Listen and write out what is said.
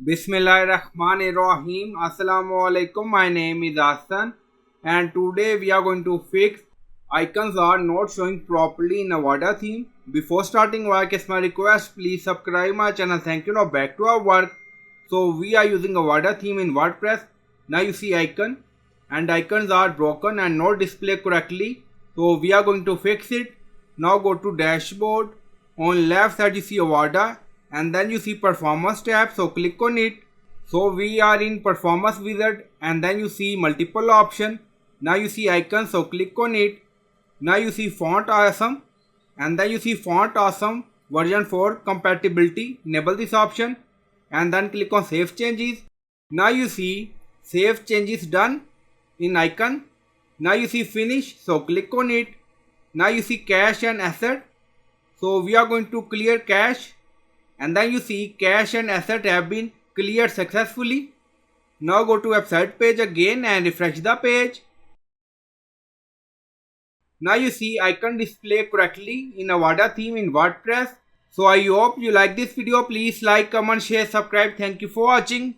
Bismillahirrahmanirrahim. Assalamu alaikum. My name is Hassan and today we are going to fix icons are not showing properly in Avada theme. Before starting work, it's my request, please subscribe my channel. Thank you. Now back to our work. So we are using Avada theme in WordPress. Now you see icon and icons are broken and not display correctly. So we are going to fix it. Now go to dashboard. On left side you see Avada and then you see performance tab, so click on it. So we are in performance wizard and then you see multiple option. Now you see icons, so click on it. Now you see font awesome and then you see font awesome version 4 compatibility. Enable this option and then click on save changes. Now you see save changes done in icon. Now you see finish, so click on it. Now you see cache and asset, so we are going to clear cache and then you see cache and asset have been cleared successfully. Now go to website page again and refresh the page. Now you see icon display correctly in Avada theme in WordPress. So I hope you like this video. Please like, comment, share, subscribe. Thank you for watching.